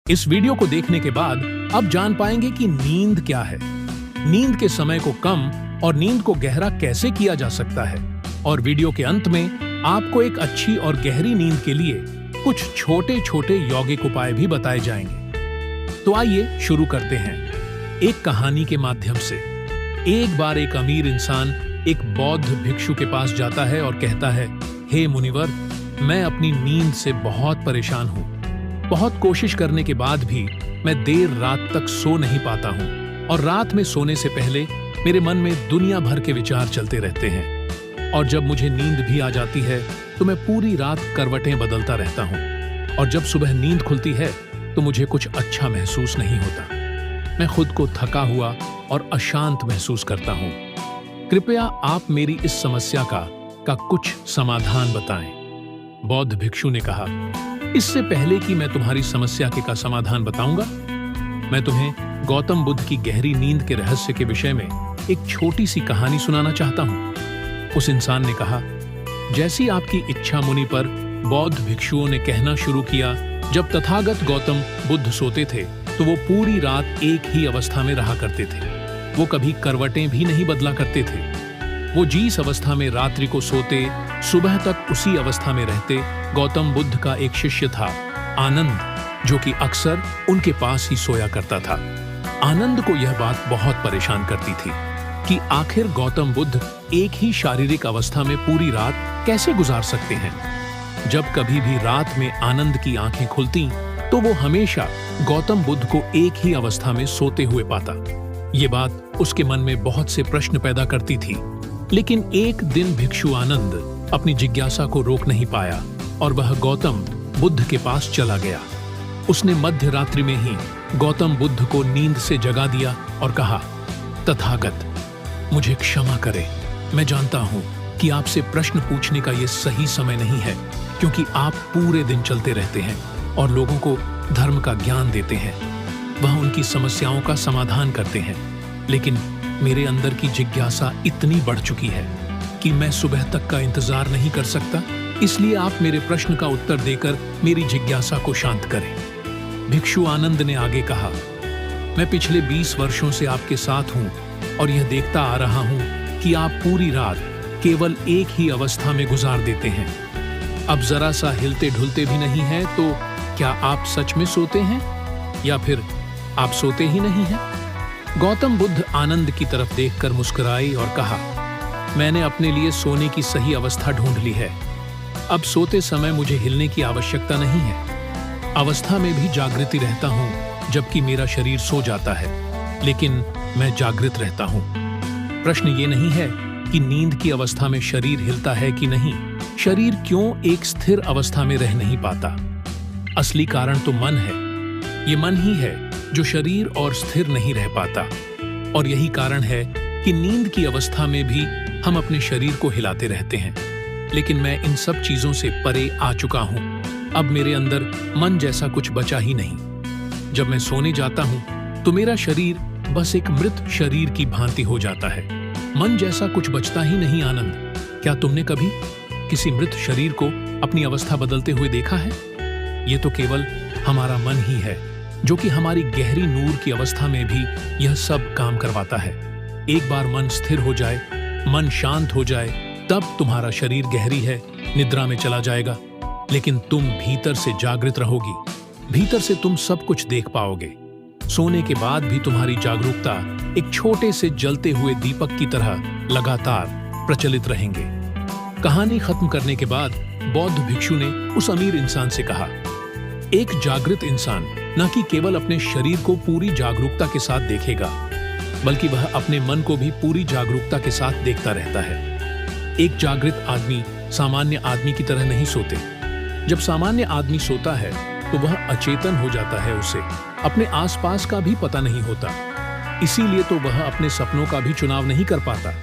इस वीडियो को देखने के बाद अब जान पाएंगे कि नींद क्या है, नींद के समय को कम और नींद को गहरा कैसे किया जा सकता है, और वीडियो के अंत में आपको एक अच्छी और गहरी नींद के लिए कुछ छोटे छोटे यौगिक उपाय भी बताए जाएंगे। तो आइए शुरू करते हैं एक कहानी के माध्यम से। एक बार एक अमीर इंसान एक बौद्ध भिक्षु के पास जाता है और कहता है, हे मुनिवर, मैं अपनी नींद से बहुत परेशान हूँ। बहुत कोशिश करने के बाद भी मैं देर रात तक सो नहीं पाता हूँ और रात में सोने से पहले मेरे मन में दुनिया भर के विचार चलते रहते हैं, और जब मुझे नींद भी आ जाती है तो मैं पूरी रात करवटें बदलता रहता हूँ, और जब सुबह नींद खुलती है तो मुझे कुछ अच्छा महसूस नहीं होता। मैं खुद को थका हुआ और अशांत महसूस करता हूँ। कृपया आप मेरी इस समस्या का कुछ समाधान बताएं। बौद्ध भिक्षु ने कहा, इससे पहले कि मैं तुम्हारी समस्या का समाधान बताऊंगा, मैं तुम्हें गौतम बुद्ध की गहरी नींद के रहस्य के विषय में एक छोटी सी कहानी सुनाना चाहता हूं। उस इंसान ने कहा, जैसी आपकी इच्छा मुनि। पर बौद्ध भिक्षुओं ने कहना शुरू किया, जब तथागत गौतम बुद्ध सोते थे तो वो पूरी रात एक ही अवस्था में रहा करते थे। वो कभी करवटें भी नहीं बदला करते थे। वो जिस अवस्था में रात्रि को सोते, सुबह तक उसी अवस्था में रहते। गौतम बुद्ध का एक शिष्य था, आनंद, जो कि अक्सर उनके पास ही सोया करता था। आनंद को यह बात बहुत परेशान करती थी कि आखिर गौतम बुद्ध एक ही शारीरिक अवस्था में पूरी रात कैसे गुजार सकते हैं। जब कभी भी रात में आनंद की आंखें खुलती तो वो हमेशा गौतम बुद्ध को एक ही अवस्था में सोते हुए पाता। ये बात उसके मन में बहुत से प्रश्न पैदा करती थी। लेकिन एक दिन भिक्षु आनंद अपनी जिज्ञासा को रोक नहीं पाया और वह गौतम बुद्ध के पास चला गया। उसने मध्य रात्रि में ही गौतम बुद्ध को नींद से जगा दिया और कहा, तथागत, मुझे क्षमा करें। मैं जानता हूं कि आपसे प्रश्न पूछने का यह सही समय नहीं है, क्योंकि आप पूरे दिन चलते रहते हैं और लोगों को धर्म का ज्ञान देते हैं। वह उनकी समस्याओं का समाधान करते हैं। लेकिन मेरे अंदर की जिज्ञासा इतनी बढ़ चुकी है कि मैं सुबह तक का इंतजार नहीं कर सकता, इसलिए आप मेरे प्रश्न का उत्तर देकर मेरी जिज्ञासा को शांत करें। भिक्षु आनंद ने आगे कहा, मैं पिछले 20 वर्षों से आपके साथ हूं और यह देखता आ रहा हूं कि आप पूरी रात केवल एक ही अवस्था में गुजार देते हैं। अब जरा सा हिलते ढुलते भी नहीं है, तो क्या आप सच में सोते हैं या फिर आप सोते ही नहीं हैं? गौतम बुद्ध आनंद की तरफ देखकर मुस्कुराई और कहा, मैंने अपने लिए सोने की सही अवस्था ढूंढ ली है। अब सोते समय मुझे हिलने की आवश्यकता नहीं है। अवस्था में भी जागृति रहता हूं, जबकि मेरा शरीर सो जाता है, लेकिन मैं जागृत रहता हूं। प्रश्न ये नहीं है कि नींद की अवस्था में शरीर हिलता है कि नहीं। शरीर क्यों एक स्थिर अवस्था में रह नहीं पाता? असली कारण तो मन है। ये मन ही है जो शरीर और स्थिर नहीं रह पाता, और यही कारण है कि नींद की अवस्था में भी हम अपने शरीर को हिलाते रहते हैं। लेकिन मैं इन सब चीजों से परे आ चुका हूं। अब मेरे अंदर मन जैसा कुछ बचा ही नहीं। जब मैं सोने जाता हूं तो मेरा शरीर बस एक मृत शरीर की भांति हो जाता है। मन जैसा कुछ बचता ही नहीं। आनंद, क्या तुमने कभी किसी मृत शरीर को अपनी अवस्था बदलते हुए देखा है? ये तो केवल हमारा मन ही है, जो कि हमारी गहरी नूर की अवस्था में भी यह सब काम करवाता है। एक बार मन स्थिर हो जाए, मन शांत हो जाए, तब तुम्हारा शरीर गहरी है निद्रा में चला जाएगा, लेकिन तुम भीतर से जागृत रहोगी। भीतर से तुम सब कुछ देख पाओगे। सोने के बाद भी तुम्हारी जागरूकता एक छोटे से जलते हुए दीपक की तरह लगातार प्रचलित रहेंगे। कहानी खत्म करने के बाद बौद्ध भिक्षु ने उस अमीर इंसान से कहा, एक जागृत इंसान न कि केवल अपने शरीर को पूरी जागरूकता के साथ देखेगा, बल्कि वह अपने मन को भी पूरी जागरूकता के साथ देखता रहता है। एक जागृत आदमी सामान्य आदमी की तरह नहीं सोते। जब सामान्य आदमी सोता है तो वह अचेतन हो जाता है, उसे अपने आसपास का भी पता नहीं होता। इसीलिए तो वह अपने सपनों का भी चुनाव नहीं कर पाता।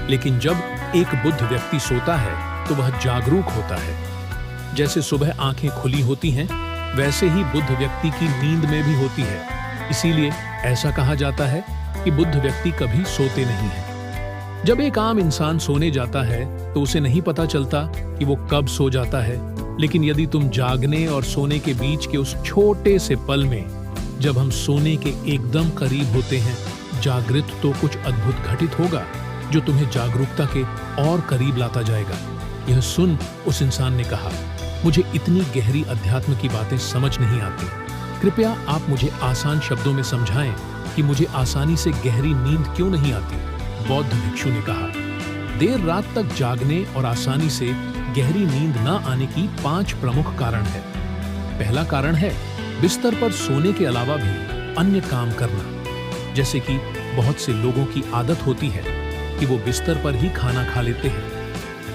लेकिन जब एक बुद्ध व्यक्ति सोता है तो वह जागरूक होता है। जैसे सुबह आंखें खुली होती हैं, वैसे ही बुद्ध व्यक्ति की नींद में भी होती है। इसीलिए ऐसा कहा जाता है कि बुद्ध व्यक्ति कभी सोते नहीं हैं। जब एक आम इंसान सोने जाता है तो उसे नहीं पता चलता कि वो कब सो जाता है, लेकिन यदि तुम जागने और सोने के बीच के उस छोटे से पल में जब हम सोने के एकदम करीब होते हैं, जागृत तो कुछ अद्भुत घटित होगा जो तुम्हें जागरूकता के और करीब लाता जाएगा। यह सुन उस इंसान ने कहा, मुझे इतनी गहरी अध्यात्म की बातें समझ नहीं आती। कृपया आप मुझे आसान शब्दों में समझाएं कि मुझे आसानी से गहरी नींद क्यों नहीं आती। बौद्ध भिक्षु ने कहा, देर रात तक जागने और आसानी से गहरी नींद न आने की 5 प्रमुख कारण है। पहला कारण है बिस्तर पर सोने के अलावा भी अन्य काम करना। जैसे कि बहुत से लोगों की आदत होती है कि वो बिस्तर पर ही खाना खा लेते हैं,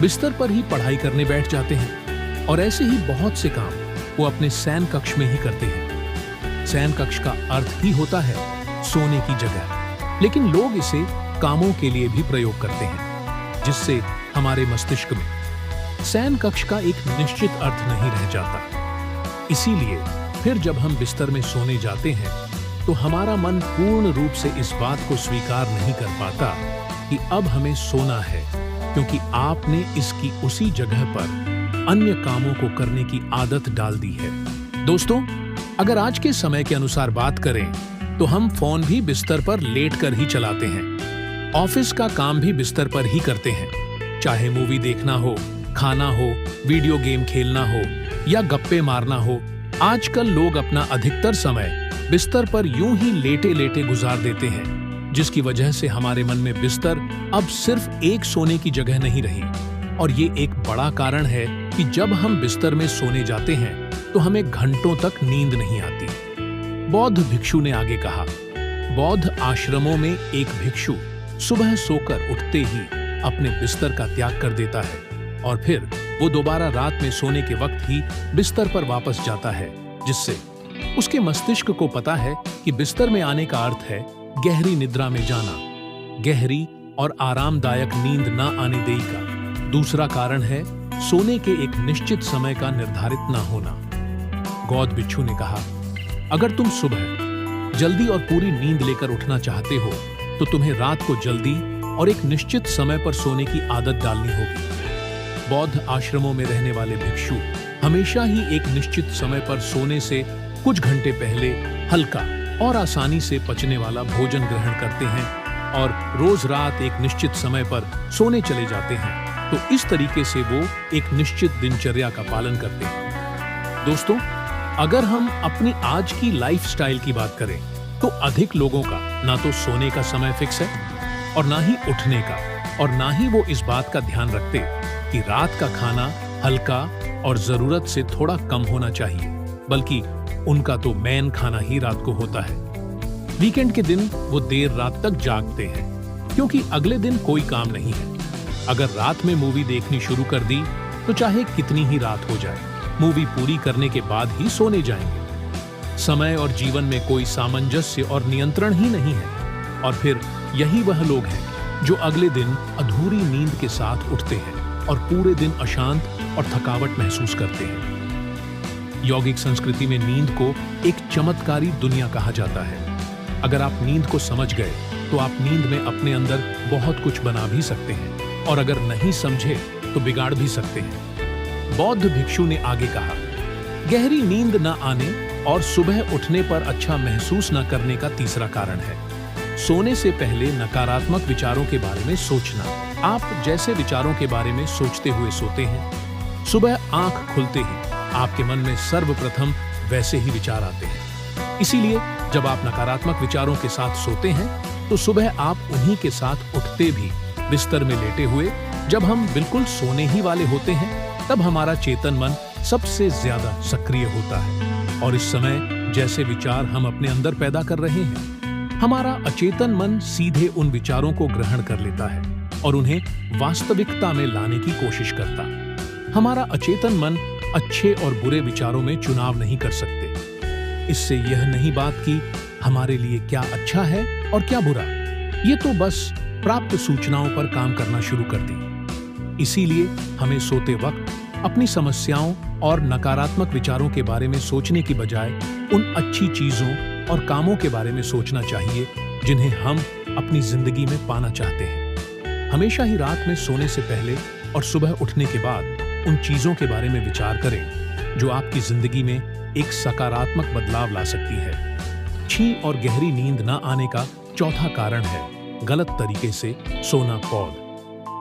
बिस्तर पर ही पढ़ाई करने बैठ जाते हैं और ऐसे ही बहुत से काम वो अपने शयन कक्ष में ही करते हैं। शयन कक्ष का अर्थ ही होता है सोने की जगह, लेकिन लोग इसे कामों के लिए भी प्रयोग करते हैं, जिससे हमारे मस्तिष्क में शयन कक्ष का एक निश्चित अर्थ नहीं रह जाता। इसीलिए फिर जब हम बिस्तर में सोने जाते हैं तो हमारा मन पूर्ण रूप से इस बात को स्वीकार नहीं कर पाता कि अब हमें सोना है, क्योंकि आपने इसकी उसी जगह पर अन्य कामों को करने की आदत डाल दी है। दोस्तों, अगर आज के समय के अनुसार बात करें तो हम फोन भी बिस्तर पर लेटकर ही चलाते हैं, ऑफिस का काम भी बिस्तर पर ही करते हैं। चाहे मूवी देखना हो, खाना हो, वीडियो गेम खेलना हो या गप्पे मारना हो, आजकल लोग अपना अधिकतर समय बिस्तर पर यूं ही लेटे लेटे गुजार देते हैं, जिसकी वजह से हमारे मन में बिस्तर अब सिर्फ एक सोने की जगह नहीं रही। और ये एक बड़ा कारण है कि जब हम बिस्तर में सोने जाते हैं तो हमें घंटों तक नींद नहीं आती। बौद्ध भिक्षु ने आगे कहा, बौद्ध आश्रमों में एक भिक्षु सुबह सोकर उठते ही अपने बिस्तर का त्याग कर देता है और फिर वो दोबारा रात में सोने के वक्त ही बिस्तर पर वापस जाता है, जिससे उसके मस्तिष्क को पता है कि बिस्तर में आने का अर्थ है गहरी निद्रा में जाना, गहरी और आरामदायक नींद न आने देई का। दूसरा कारण है सोने के एक निश्चित समय का निर्धारित न होना। बौद्ध भिक्षु ने कहा, अगर तुम सुबह जल्दी और पूरी नींद लेकर उठना चाहते हो तो तुम्हें रात को जल्दी और एक निश्चित समय पर सोने की आदत डालनी होगी। बौद्ध आश्रमों में रहने वाले भिक्षु हमेशा ही एक निश्चित समय पर सोने से कुछ घंटे पहले हल्का और आसानी से पचने वाला भोजन ग्रहण करते हैं और रोज रात एक निश्चित समय पर सोने चले जाते हैं। तो इस तरीके से वो एक निश्चित दिनचर्या का पालन करते हैं। दोस्तों, अगर हम अपनी आज की लाइफस्टाइल की बात करें तो अधिक लोगों का ना तो सोने का समय फिक्स है और ना ही उठने का, और ना ही वो इस बात का ध्यान रखते कि रात का खाना हल्का और जरूरत से थोड़ा कम होना चाहिए, बल्कि उनका तो मेन खाना ही रात को होता है। वीकेंड के दिन वो देर रात तक जागते हैं क्योंकि अगले दिन कोई काम नहीं है। अगर रात में मूवी देखनी शुरू कर दी तो चाहे कितनी ही रात हो जाए, मूवी पूरी करने के बाद ही सोने जाएंगे। समय और जीवन में कोई सामंजस्य और नियंत्रण ही नहीं है, और फिर यही वह लोग हैं जो अगले दिन अधूरी नींद के साथ उठते हैं और पूरे दिन अशांत और थकावट महसूस करते हैं। यौगिक संस्कृति में नींद को एक चमत्कारी दुनिया कहा जाता है। अगर आप नींद को समझ गए तो आप नींद में अपने अंदर बहुत कुछ बना भी सकते हैं, और अगर नहीं समझे तो बिगाड़ भी सकते हैं। बौद्ध भिक्षु ने आगे कहा, गहरी नींद न आने और सुबह उठने पर अच्छा महसूस न करने का तीसरा कारण है सोने से पहले नकारात्मक विचारों के बारे में सोचना। आप जैसे विचारों के बारे में सोचते हुए सोते हैं, सुबह आंख खुलते ही आपके मन में सर्वप्रथम वैसे ही विचार आते हैं। इसीलिए जब आप नकारात्मक विचारों के साथ सोते हैं तो सुबह आप उन्हीं के साथ उठते भी। बिस्तर में लेटे हुए जब हम बिल्कुल सोने ही वाले होते हैं, तब हमारा चेतन मन सबसे ज्यादा सक्रिय होता है, और इस समय जैसे विचार हम अपने अंदर पैदा कर रहे हैं, हमारा अचेतन मन सीधे उन विचारों को ग्रहण कर लेता है और उन्हें वास्तविकता में लाने की कोशिश करता है। हमारा अचेतन मन अच्छे और बुरे विचारों में चुनाव नहीं कर सकते। इससे यह नहीं बात कि हमारे लिए क्या अच्छा है और क्या बुरा, ये तो बस प्राप्त सूचनाओं पर काम करना शुरू कर दी। इसीलिए हमें सोते वक्त अपनी समस्याओं और नकारात्मक विचारों के बारे में सोचने की बजाय उन अच्छी चीजों और कामों के बारे में सोचना चाहिए जिन्हें हम अपनी जिंदगी में पाना चाहते हैं। हमेशा ही रात में सोने से पहले और सुबह उठने के बाद उन चीजों के बारे में विचार करें जो आपकी जिंदगी में एक सकारात्मक बदलाव ला सकती है। अच्छी और गहरी नींद न आने का चौथा कारण है गलत तरीके से सोना पौध।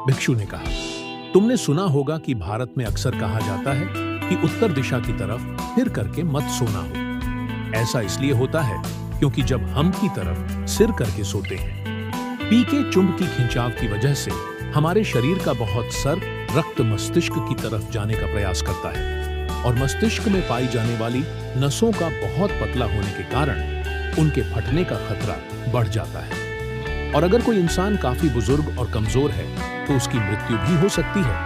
भिक्षु ने कहा, तुमने सुना होगा कि भारत में अक्सर कहा जाता है कि उत्तर दिशा की तरफ फिर करके मत सोना हो। ऐसा इसलिए होता है क्योंकि जब हम की तरफ सिर करके सोते हैं, पीके चुंबकीय खिंचाव की वजह से हमारे शरीर का बहुत सर रक्त मस्तिष्क की तरफ जाने का प्रयास करता है और मस्तिष्क में पाई जाने वाली नसों का बहुत पतला होने के कारण उनके फटने का खतरा बढ़ जाता है। और अगर कोई इंसान काफी बुजुर्ग और कमजोर है तो उसकी मृत्यु भी हो सकती है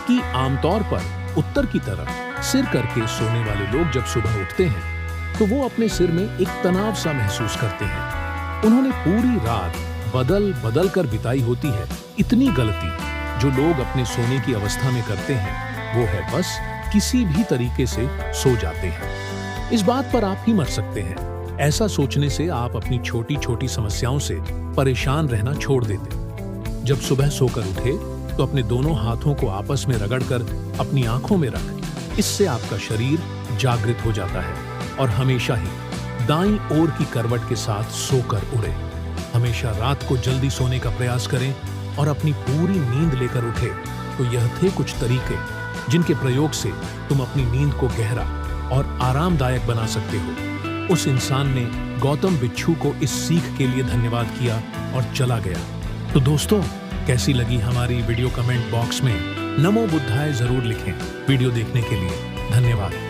कि आमतौर पर उत्तर की तरफ सिर करके सोने वाले लोग जब सुबह उठते हैं तो वो अपने सिर में एक तनाव सा महसूस करते हैं। उन्होंने पूरी रात बदल बदल कर बिताई होती है। इतनी गलती जो लोग अपने सोने की अवस्था में करते हैं वो है बस किसी भी तरीके से सो जाते हैं। इस बात पर आप ही मर सकते हैं। ऐसा सोचने से आप अपनी छोटी छोटी समस्याओं से परेशान रहना छोड़ देते। जब सुबह सोकर उठे तो अपने दोनों हाथों को आपस में रगड़कर अपनी आंखों में रख। इससे आपका शरीर जागृत हो जाता है और हमेशा ही दाईं ओर की करवट के साथ सोकर उड़े। हमेशा रात को जल्दी सोने का प्रयास करें और अपनी पूरी नींद लेकर उठे। तो यह थे कुछ तरीके जिनके प्रयोग से तुम अपनी नींद को गहरा और आरामदायक बना सकते हो। उस इंसान ने गौतम बिच्छू को इस सीख के लिए धन्यवाद किया और चला गया। तो दोस्तों, कैसी लगी हमारी वीडियो? कमेंट बॉक्स में नमो बुद्धाय जरूर लिखें। वीडियो देखने के लिए धन्यवाद।